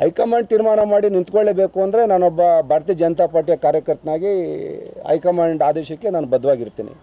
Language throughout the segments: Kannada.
ಹೈಕಮಾಂಡ್ ತೀರ್ಮಾನ ಮಾಡಿ ನಿಂತ್ಕೊಳ್ಳೇಬೇಕು ಅಂದರೆ ನಾನೊಬ್ಬ ಭಾರತೀಯ ಜನತಾ ಪಾರ್ಟಿಯ ಕಾರ್ಯಕರ್ತನಾಗಿ ಹೈಕಮಾಂಡ್ ಆದೇಶಕ್ಕೆ ನಾನು ಬದ್ಧವಾಗಿರ್ತೀನಿ.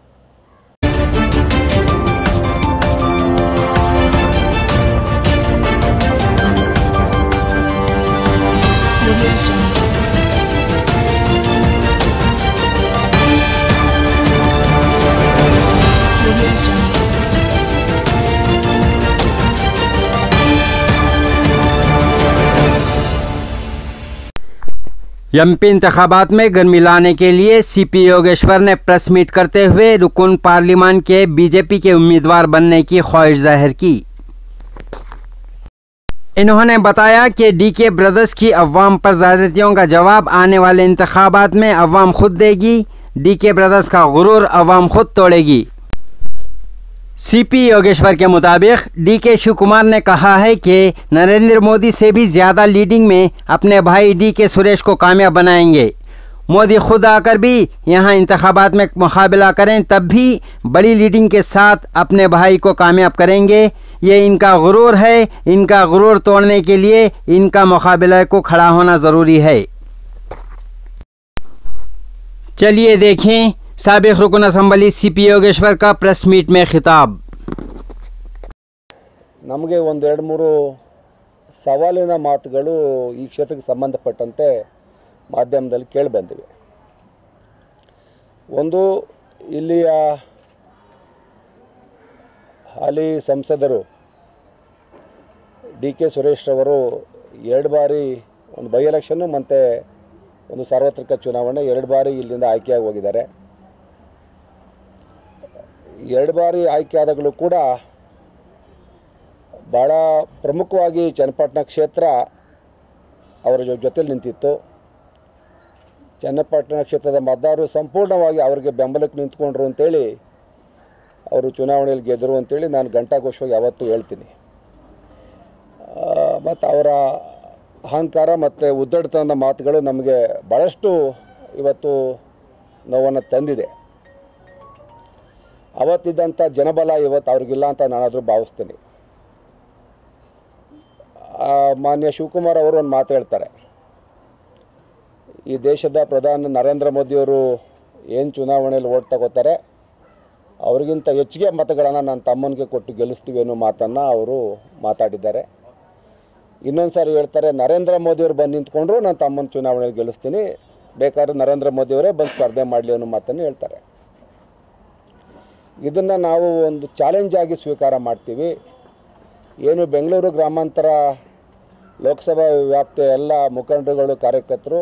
एमपी इंतखाबात में गर्मी लाने के लिए सीपी योगेश्वर ने प्रेस मीट करते हुए रुकन पार्लियामान के बीजेपी के उम्मीदवार बनने की ख्वाहिश जाहिर की। इन्होंने बताया कि डीके ब्रदर्स की अवाम पर ज़्यादतियों का जवाब आने वाले इंतखाबात में अवाम खुद देगी। डीके ब्रदर्स का गुरूर अवाम खुद तोड़ेगी। सीपी योगेश्वर के मुताबिक डीके शिव कुमार ने कहा है कि नरेंद्र मोदी से भी ज़्यादा लीडिंग में अपने भाई डीके सुरेश को कामयाब बनाएंगे। मोदी खुद आकर भी यहां इंतखाबात में मुकाबला करें तब भी बड़ी लीडिंग के साथ अपने भाई को कामयाब करेंगे। ये इनका गुरूर है। इनका गुरूर तोड़ने के लिए इनका मुकाबला को खड़ा होना ज़रूरी है। चलिए देखें साबिक रुकन असम्बली सीपी योगेश्वर का प्रेस मीट में खिताब। ನಮಗೆ ಒಂದೆರಡು ಮೂರು ಸವಾಲಿನ ಮಾತುಗಳು ಈ ಕ್ಷೇತ್ರಕ್ಕೆ ಸಂಬಂಧಪಟ್ಟಂತೆ ಮಾಧ್ಯಮದಲ್ಲಿ ಕೇಳಿ ಬಂದಿವೆ. ಒಂದು, ಇಲ್ಲಿಯ ಹಾಲಿ ಸಂಸದರು ಡಿ ಕೆ ಸುರೇಶ್ ರವರು 2 ಬಾರಿ ಒಂದು ಬೈ ಎಲೆಕ್ಷನ್ನು ಮತ್ತು ಒಂದು ಸಾರ್ವತ್ರಿಕ ಚುನಾವಣೆ 2 ಬಾರಿ ಇಲ್ಲಿಂದ ಆಯ್ಕೆಯಾಗಿ ಹೋಗಿದ್ದಾರೆ. 2 ಬಾರಿ ಆಯ್ಕೆಯಾದಾಗಲೂ ಕೂಡ ಭಾಳ ಪ್ರಮುಖವಾಗಿ ಚನ್ನಪಟ್ಟಣ ಕ್ಷೇತ್ರ ಅವರ ಜೊತೆಲಿ ನಿಂತಿತ್ತು. ಚನ್ನಪಟ್ಟಣ ಕ್ಷೇತ್ರದ ಮತದಾರರು ಸಂಪೂರ್ಣವಾಗಿ ಅವರಿಗೆ ಬೆಂಬಲಕ್ಕೆ ನಿಂತ್ಕೊಂಡ್ರು ಅಂತೇಳಿ ಅವರು ಚುನಾವಣೆಯಲ್ಲಿ ಗೆದ್ದರು ಅಂತೇಳಿ ನಾನು ಘಂಟಾಘೋಷವಾಗಿ ಯಾವತ್ತೂ ಹೇಳ್ತೀನಿ. ಮತ್ತು ಅವರ ಅಹಂಕಾರ ಮತ್ತು ಉದ್ದಟತನದ ಮಾತುಗಳು ನಮಗೆ ಭಾಳಷ್ಟು ಇವತ್ತು ನೋವನ್ನು ತಂದಿದೆ. ಅವತ್ತಿದ್ದಂಥ ಜನಬಲ ಇವತ್ತು ಅವ್ರಿಗಿಲ್ಲ ಅಂತ ನಾನಾದರೂ ಭಾವಿಸ್ತೀನಿ. ಮಾನ್ಯ ಶಿವಕುಮಾರ್ ಅವರು ಒಂದು ಮಾತು ಹೇಳ್ತಾರೆ, ಈ ದೇಶದ ಪ್ರಧಾನಿ ನರೇಂದ್ರ ಮೋದಿಯವರು ಏನು ಚುನಾವಣೆಯಲ್ಲಿ ಓಟ್ ತಗೋತಾರೆ ಅವ್ರಿಗಿಂತ ಹೆಚ್ಚಿಗೆ ಮತಗಳನ್ನು ನನ್ನ ತಮ್ಮನಿಗೆ ಕೊಟ್ಟು ಗೆಲ್ಲಿಸ್ತೀವಿ ಅನ್ನೋ ಮಾತನ್ನು ಅವರು ಮಾತಾಡಿದ್ದಾರೆ. ಇನ್ನೊಂದು ಸಾರಿ ಹೇಳ್ತಾರೆ, ನರೇಂದ್ರ ಮೋದಿಯವರು ಬಂದು ನಿಂತ್ಕೊಂಡ್ರು ನನ್ನ ತಮ್ಮನ ಚುನಾವಣೆಯಲ್ಲಿ ಗೆಲ್ಲಿಸ್ತೀನಿ, ಬೇಕಾದ್ರೆ ನರೇಂದ್ರ ಮೋದಿಯವರೇ ಬಂದು ಸ್ಪರ್ಧೆ ಮಾಡಲಿ ಅನ್ನೋ ಮಾತನ್ನು ಹೇಳ್ತಾರೆ. ಇದನ್ನು ನಾವು ಒಂದು ಚಾಲೆಂಜ್ ಆಗಿ ಸ್ವೀಕಾರ ಮಾಡ್ತೀವಿ. ಏನು ಬೆಂಗಳೂರು ಗ್ರಾಮಾಂತರ ಲೋಕಸಭಾ ವ್ಯಾಪ್ತಿಯ ಎಲ್ಲ ಮುಖಂಡರುಗಳು ಕಾರ್ಯಕರ್ತರು,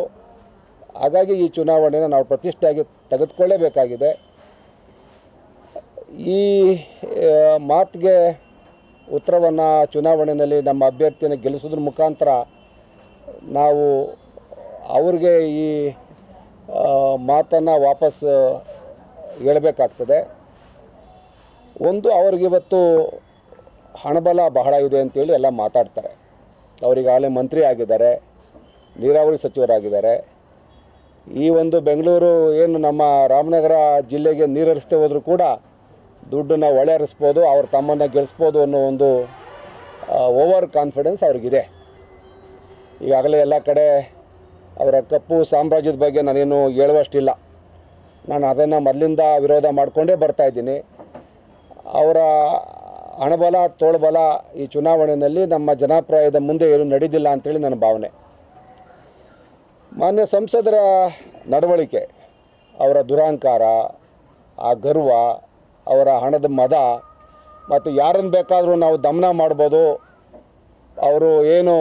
ಹಾಗಾಗಿ ಈ ಚುನಾವಣೆಯನ್ನು ನಾವು ಪ್ರತಿಷ್ಠೆಯಾಗಿ ತೆಗೆದುಕೊಳ್ಳೇಬೇಕಾಗಿದೆ. ಈ ಮಾತಿಗೆ ಉತ್ತರವನ್ನು ಚುನಾವಣೆಯಲ್ಲಿ ನಮ್ಮ ಅಭ್ಯರ್ಥಿಯನ್ನು ಗೆಲ್ಲಿಸೋದ್ರ ಮುಖಾಂತರ ನಾವು ಅವ್ರಿಗೆ ಈ ಮಾತನ್ನು ವಾಪಸ್ ಹೇಳಬೇಕಾಗ್ತದೆ. ಒಂದು, ಅವ್ರಿಗಿವತ್ತು ಹಣಬಲ ಬಹಳ ಇದೆ ಅಂತೇಳಿ ಎಲ್ಲ ಮಾತಾಡ್ತಾರೆ. ಅವರಿಗಾಗಲೇ ಮಂತ್ರಿ ಆಗಿದ್ದಾರೆ, ನೀರಾವರಿ ಸಚಿವರಾಗಿದ್ದಾರೆ. ಈ ಒಂದು ಬೆಂಗಳೂರು ಏನು ನಮ್ಮ ರಾಮನಗರ ಜಿಲ್ಲೆಗೆ ನೀರು ಹರಿಸ್ತೇ ಹೋದರೂ ಕೂಡ ದುಡ್ಡನ್ನು ಒಳೆ ಹರಿಸ್ಬೋದು, ಅವ್ರ ತಮ್ಮನ್ನು ಗೆಲ್ಲಿಸ್ಬೋದು ಅನ್ನೋ ಒಂದು ಓವರ್ ಕಾನ್ಫಿಡೆನ್ಸ್ ಅವ್ರಿಗಿದೆ. ಈಗಾಗಲೇ ಎಲ್ಲ ಕಡೆ ಅವರ ಕಪ್ಪು ಸಾಮ್ರಾಜ್ಯದ ಬಗ್ಗೆ ನಾನೇನು ಹೇಳುವಷ್ಟಿಲ್ಲ. ನಾನು ಅದನ್ನು ಮೊದಲಿಂದ ವಿರೋಧ ಮಾಡಿಕೊಂಡೇ ಬರ್ತಾಯಿದ್ದೀನಿ. ಅವರ ಹಣಬಲ ತೋಳ್ಬಲ ಈ ಚುನಾವಣೆಯಲ್ಲಿ ನಮ್ಮ ಜನಾಭಿಪ್ರಾಯದ ಮುಂದೆ ಏನು ನಡೆದಿಲ್ಲ ಅಂಥೇಳಿ ನನ್ನ ಭಾವನೆ. ಮಾನ್ಯ ಸಂಸದರ ನಡವಳಿಕೆ, ಅವರ ದುರಹಂಕಾರ, ಆ ಗರ್ವ, ಅವರ ಹಣದ ಮದ ಮತ್ತು ಯಾರನ್ನು ಬೇಕಾದರೂ ನಾವು ದಮನ ಮಾಡ್ಬೋದು, ಅವರು ಏನು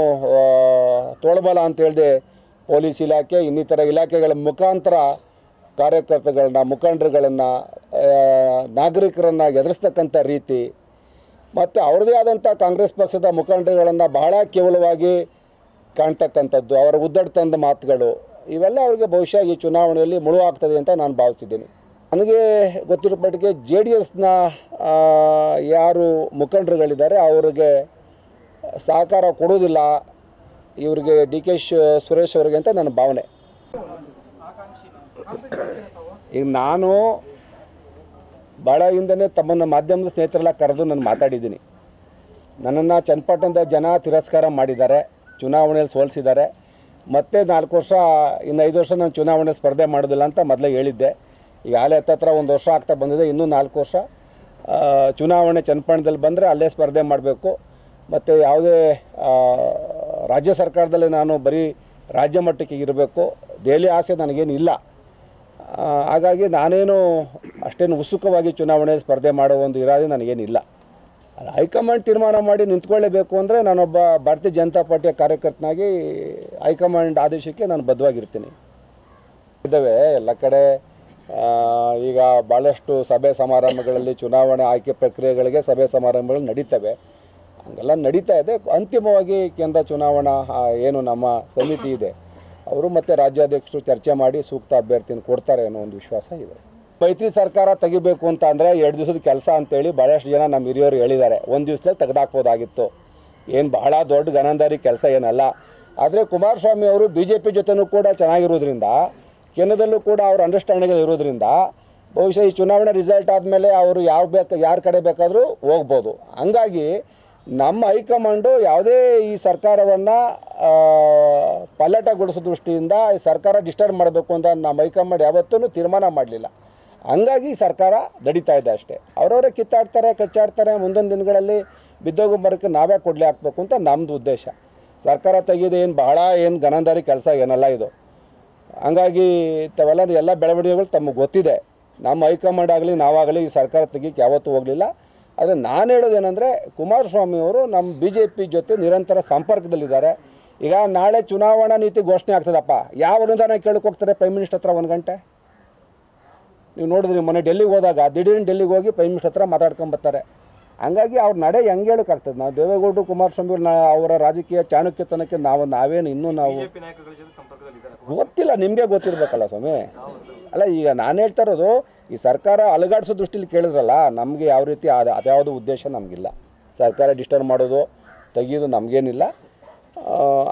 ತೋಳ್ಬಲ ಅಂತ ಹೇಳಿದೆ ಪೊಲೀಸ್ ಇಲಾಖೆ ಇನ್ನಿತರ ಇಲಾಖೆಗಳ ಮುಖಾಂತರ ಕಾರ್ಯಕರ್ತಗಳನ್ನ, ಮುಖಂಡರುಗಳನ್ನು, ನಾಗರಿಕರನ್ನು ಎದುರಿಸ್ತಕ್ಕಂಥ ರೀತಿ ಮತ್ತು ಅವ್ರದ್ದೇ ಆದಂಥ ಕಾಂಗ್ರೆಸ್ ಪಕ್ಷದ ಮುಖಂಡರುಗಳನ್ನು ಬಹಳ ಕೇವಲವಾಗಿ ಕಾಣ್ತಕ್ಕಂಥದ್ದು, ಅವರ ಉದ್ದಟತನದ ಮಾತುಗಳು, ಇವೆಲ್ಲ ಅವರಿಗೆ ಬಹುಶಃ ಈ ಚುನಾವಣೆಯಲ್ಲಿ ಮುಳುವಾಗ್ತದೆ ಅಂತ ನಾನು ಭಾವಿಸ್ತಿದ್ದೀನಿ. ನನಗೆ ಗೊತ್ತಿರೋ ಮಟ್ಟಿಗೆ JDSನ ಯಾರು ಮುಖಂಡರುಗಳಿದ್ದಾರೆ ಅವರಿಗೆ ಸಹಕಾರ ಕೊಡೋದಿಲ್ಲ ಇವರಿಗೆ DK ಸುರೇಶ್ ಅವರಿಗೆ ಅಂತ ನನ್ನ ಭಾವನೆ. ಈಗ ನಾನು ಭಾಳ ಹಿಂದನೇ ತಮ್ಮನ್ನು ಮಾಧ್ಯಮದ ಸ್ನೇಹಿತರೆಲ್ಲ ಕರೆದು ನಾನು ಮಾತಾಡಿದ್ದೀನಿ. ನನ್ನನ್ನು ಚನ್ನಪಟ್ಟಣದ ಜನ ತಿರಸ್ಕಾರ ಮಾಡಿದ್ದಾರೆ ಚುನಾವಣೆಯಲ್ಲಿ ಸೋಲಿಸಿದ್ದಾರೆ. ಮತ್ತೆ 4 ವರ್ಷ ಇನ್ನು 5 ವರ್ಷ ನಾನು ಚುನಾವಣೆ ಸ್ಪರ್ಧೆ ಮಾಡೋದಿಲ್ಲ ಅಂತ ಮೊದಲೇ ಹೇಳಿದ್ದೆ. ಈಗಾಗಲೇ ಹತ್ತತ್ರ 1 ವರ್ಷ ಆಗ್ತಾ ಬಂದಿದೆ. ಇನ್ನೂ 4 ವರ್ಷ ಚುನಾವಣೆ ಚನ್ನಪಟ್ಟಣದಲ್ಲಿ ಬಂದರೆ ಅಲ್ಲೇ ಸ್ಪರ್ಧೆ ಮಾಡಬೇಕು. ಮತ್ತು ಯಾವುದೇ ರಾಜ್ಯ ಸರ್ಕಾರದಲ್ಲಿ ನಾನು ಬರೀ ರಾಜ್ಯ ಮಟ್ಟಕ್ಕೆ ಇರಬೇಕು, ದೆಹಲಿ ಆಸೆ ನನಗೇನಿಲ್ಲ. ಹಾಗಾಗಿ ನಾನೇನು ಅಷ್ಟೇನು ಉತ್ಸುಕವಾಗಿ ಚುನಾವಣೆ ಸ್ಪರ್ಧೆ ಮಾಡೋ ಒಂದು ಇರಾದೆ ನನಗೇನಿಲ್ಲ. ಹೈಕಮಾಂಡ್ ತೀರ್ಮಾನ ಮಾಡಿ ನಿಂತ್ಕೊಳ್ಳೇಬೇಕು ಅಂದರೆ ನಾನೊಬ್ಬ ಭಾರತೀಯ ಜನತಾ ಪಾರ್ಟಿಯ ಕಾರ್ಯಕರ್ತನಾಗಿ ಹೈಕಮಾಂಡ್ ಆದೇಶಕ್ಕೆ ನಾನು ಬದ್ಧವಾಗಿರ್ತೀನಿ. ಇದ್ದಾವೆ ಎಲ್ಲ ಕಡೆ. ಈಗ ಭಾಳಷ್ಟು ಸಭೆ ಸಮಾರಂಭಗಳಲ್ಲಿ ಚುನಾವಣೆ ಆಯ್ಕೆ ಪ್ರಕ್ರಿಯೆಗಳಿಗೆ ಸಭೆ ಸಮಾರಂಭಗಳು ನಡೀತವೆ. ಹಂಗೆಲ್ಲ ನಡೀತಾ ಇದೆ. ಅಂತಿಮವಾಗಿ ಕೇಂದ್ರ ಚುನಾವಣಾ ಏನು ನಮ್ಮ ಸಮಿತಿ ಇದೆ ಅವರು ಮತ್ತು ರಾಜ್ಯಾಧ್ಯಕ್ಷರು ಚರ್ಚೆ ಮಾಡಿ ಸೂಕ್ತ ಅಭ್ಯರ್ಥಿಯನ್ನು ಕೊಡ್ತಾರೆ ಅನ್ನೋ ಒಂದು ವಿಶ್ವಾಸ ಇದೆ. ಮೈತ್ರಿ ಸರ್ಕಾರ ತೆಗಿಬೇಕು ಅಂತ ಅಂದರೆ 2 ದಿವಸದ ಕೆಲಸ ಅಂತೇಳಿ ಭಾಳಷ್ಟು ಜನ ನಮ್ಮ ಹಿರಿಯವರು ಹೇಳಿದ್ದಾರೆ. 1 ದಿವಸದಲ್ಲಿ ತೆಗೆದಾಕ್ಬೋದಾಗಿತ್ತು. ಏನು ಬಹಳ ದೊಡ್ಡ ಗನಂದಾರಿ ಕೆಲಸ ಏನಲ್ಲ. ಆದರೆ ಕುಮಾರಸ್ವಾಮಿ ಅವರು BJP ಜೊತೆನೂ ಕೂಡ ಚೆನ್ನಾಗಿರೋದ್ರಿಂದ, ಕೇಂದ್ರದಲ್ಲೂ ಕೂಡ ಅವ್ರ ಅಂಡರ್ಸ್ಟ್ಯಾಂಡಿಂಗ್ ಇರೋದ್ರಿಂದ ಬಹುಶಃ ಈ ಚುನಾವಣೆ ರಿಸಲ್ಟ್ ಆದಮೇಲೆ ಅವರು ಯಾರ ಕಡೆ ಬೇಕಾದರೂ ಹೋಗ್ಬೋದು. ಹಂಗಾಗಿ ನಮ್ಮ ಹೈಕಮಾಂಡು ಯಾವುದೇ ಈ ಸರ್ಕಾರವನ್ನು ಪಲ್ಲಟಗೊಳಿಸೋ ದೃಷ್ಟಿಯಿಂದ ಈ ಸರ್ಕಾರ ಡಿಸ್ಟರ್ಬ್ ಮಾಡಬೇಕು ಅಂತ ನಮ್ಮ ಹೈಕಮಾಂಡ್ ಯಾವತ್ತೂ ತೀರ್ಮಾನ ಮಾಡಲಿಲ್ಲ. ಹಂಗಾಗಿ ಈ ಸರ್ಕಾರ ನಡೀತಾ ಇದೆ ಅಷ್ಟೇ. ಅವರವರೇ ಕಿತ್ತಾಡ್ತಾರೆ, ಕಚ್ಚಾಡ್ತಾರೆ. ಮುಂದೊಂದು ದಿನಗಳಲ್ಲಿ ಬಿದ್ದೋಗೋ ಮರಕ್ಕೆ ನಾವೇ ಕೊಡಲಿ ಹಾಕಬೇಕು ಅಂತ ನಮ್ಮದು ಉದ್ದೇಶ. ಸರ್ಕಾರ ತೆಗೆಯೋದು ಬಹಳ ಗನಂದಾರಿ ಕೆಲಸ ಏನಲ್ಲ ಇದು. ಹಂಗಾಗಿ ಎಲ್ಲ ಬೆಳವಣಿಗೆಗಳು ತಮಗೆ ಗೊತ್ತಿದೆ. ನಮ್ಮ ಹೈಕಮಾಂಡ್ ಆಗಲಿ ನಾವಾಗಲಿ ಈ ಸರ್ಕಾರ ತೆಗಿಯೋಕ್ಕೆ ಯಾವತ್ತೂ ಹೋಗಲಿಲ್ಲ. ಆದರೆ ನಾನು ಹೇಳೋದೇನೆಂದರೆ ಕುಮಾರಸ್ವಾಮಿ ಅವರು ನಮ್ಮ BJP ಜೊತೆ ನಿರಂತರ ಸಂಪರ್ಕದಲ್ಲಿದ್ದಾರೆ. ಈಗ ನಾಳೆ ಚುನಾವಣಾ ನೀತಿ ಘೋಷಣೆ ಆಗ್ತದಪ್ಪ, ಯಾವ ಅನುದಾನ ಕೇಳಕ್ಕೆ ಹೋಗ್ತಾರೆ ಪ್ರೈಮ್ ಮಿನಿಸ್ಟರ್ ಹತ್ರ 1 ಗಂಟೆ? ನೀವು ನೋಡಿದ್ರಿ ಮೊನ್ನೆ ಡೆಲ್ಲಿಗೆ ಹೋದಾಗ ದಿಢೀರ್ನ ಡೆಲ್ಲಿಗೆ ಹೋಗಿ ಪ್ರೈಮ್ ಮಿನಿಸ್ಟರ್ ಹತ್ರ ಮಾತಾಡ್ಕೊಂಬರ್ತಾರೆ. ಹಂಗಾಗಿ ಅವ್ರ ನಡೆ ಹೆಂಗೆ ಹೇಳೋಕ್ಕಾಗ್ತದೆ? ನಾವು ದೇವೇಗೌಡರು ಕುಮಾರಸ್ವಾಮಿ ಅವರ ರಾಜಕೀಯ ಚಾಣಕ್ಯತನಕ್ಕೆ ನಾವೇನು ಇನ್ನೂ ನಾವು ಗೊತ್ತಿಲ್ಲ. ನಿಮಗೆ ಗೊತ್ತಿರಬೇಕಲ್ಲ ಸ್ವಾಮಿ. ಅಲ್ಲ, ಈಗ ನಾನು ಹೇಳ್ತಾ ಇರೋದು ಈ ಸರ್ಕಾರ ಅಲುಗಾಡಿಸೋ ದೃಷ್ಟಿಲಿ ಕೇಳಿದ್ರಲ್ಲ, ನಮಗೆ ಯಾವ ರೀತಿ ಅದ್ಯಾವುದು ಉದ್ದೇಶ ನಮಗಿಲ್ಲ. ಸರ್ಕಾರ ಡಿಸ್ಟರ್ಬ್ ಮಾಡೋದು ತೆಗಿಯೋದು ನಮಗೇನಿಲ್ಲ.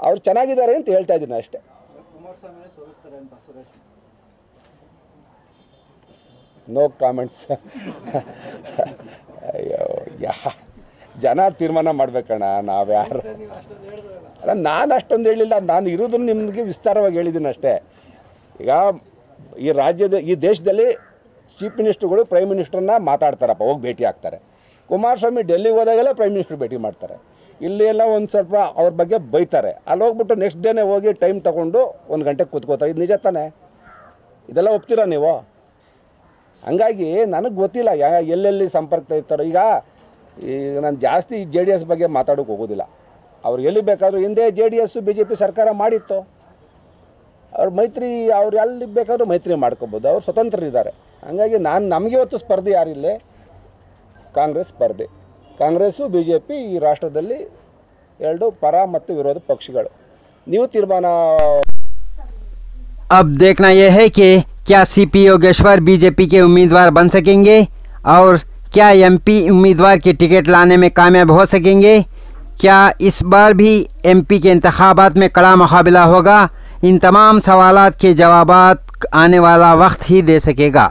ಅವ್ರು ಚೆನ್ನಾಗಿದ್ದಾರೆ ಅಂತ ಹೇಳ್ತಾ ಇದ್ದೀನಿ ಅಷ್ಟೇ. No comments. ಅಯ್ಯೋ, ಜನ ತೀರ್ಮಾನ ಮಾಡ್ಬೇಕಣ್ಣ, ನಾವ್ಯಾರು. ಅಲ್ಲ, ನಾನು ಅಷ್ಟೊಂದು ಹೇಳಿಲ್ಲ. ನಾನು ಇರೋದನ್ನು ನಿಮಗೆ ವಿಸ್ತಾರವಾಗಿ ಹೇಳಿದ್ದೀನಿ ಅಷ್ಟೇ. ಈಗ ಈ ದೇಶದಲ್ಲಿ ಚೀಫ್ ಮಿನಿಸ್ಟರ್ಗಳು ಪ್ರೈಮ್ ಮಿನಿಸ್ಟರ್ನ ಮಾತಾಡ್ತಾರಪ್ಪ, ಹೋಗಿ ಭೇಟಿ ಆಗ್ತಾರೆ. ಕುಮಾರಸ್ವಾಮಿ ಡೆಲ್ಲಿಗೆ ಹೋದಾಗೆಲ್ಲ ಪ್ರೈಮ್ ಮಿನಿಸ್ಟರ್ ಭೇಟಿ ಮಾಡ್ತಾರೆ. ಇಲ್ಲಿ ಎಲ್ಲ ಒಂದು ಸ್ವಲ್ಪ ಅವ್ರ ಬಗ್ಗೆ ಬೈತಾರೆ. ಅಲ್ಲಿ ಹೋಗ್ಬಿಟ್ಟು ನೆಕ್ಸ್ಟ್ ಡೇನೇ ಹೋಗಿ ಟೈಮ್ ತೊಗೊಂಡು 1 ಗಂಟೆಗೆ ಕೂತ್ಕೋತಾರೆ. ಇದು ನಿಜ ತಾನೆ? ಇದೆಲ್ಲ ಒಪ್ತೀರಾ ನೀವು? ಹಂಗಾಗಿ ನನಗೆ ಗೊತ್ತಿಲ್ಲ ಎಲ್ಲೆಲ್ಲಿ ಸಂಪರ್ಕ ಇರ್ತಾರೋ. ಈಗ ನಾನು ಜಾಸ್ತಿ JDS ಬಗ್ಗೆ ಮಾತಾಡೋಕೆ ಹೋಗೋದಿಲ್ಲ. ಅವ್ರು ಎಲ್ಲಿ ಬೇಕಾದರೂ ಹಿಂದೆ JDS BJP ಸರ್ಕಾರ ಮಾಡಿತ್ತು. ಅವ್ರು ಮೈತ್ರಿ, ಅವ್ರು ಎಲ್ಲಿ ಬೇಕಾದರೂ ಮೈತ್ರಿ ಮಾಡ್ಕೋಬೋದು. ಅವ್ರು ಸ್ವತಂತ್ರರಿದ್ದಾರೆ. ಹಂಗಾಗಿ ನಮಗೆ ಇವತ್ತು ಸ್ಪರ್ಧೆ ಯಾರಿಲ್ಲೇ? ಕಾಂಗ್ರೆಸ್ ಸ್ಪರ್ಧೆ. ಕಾಂಗ್ರೆಸ್ಸು BJP ಈ ರಾಷ್ಟ್ರದಲ್ಲಿ 2 ಪರ ಮತ್ತು ವಿರೋಧ ಪಕ್ಷಗಳು. ನೀವು ತೀರ್ಮಾನ. अब देखना यह है कि क्या CP योगेश्वर बीजेपी के उम्मीदवार बन सकेंगे और क्या MP उम्मीदवार की टिकट लाने में कामयाब हो सकेंगे। क्या इस बार भी MP के इंतखाबात में कड़ा मुकाबला होगा। इन तमाम सवालात के जवाबात आने वाला वक्त ही दे सकेगा।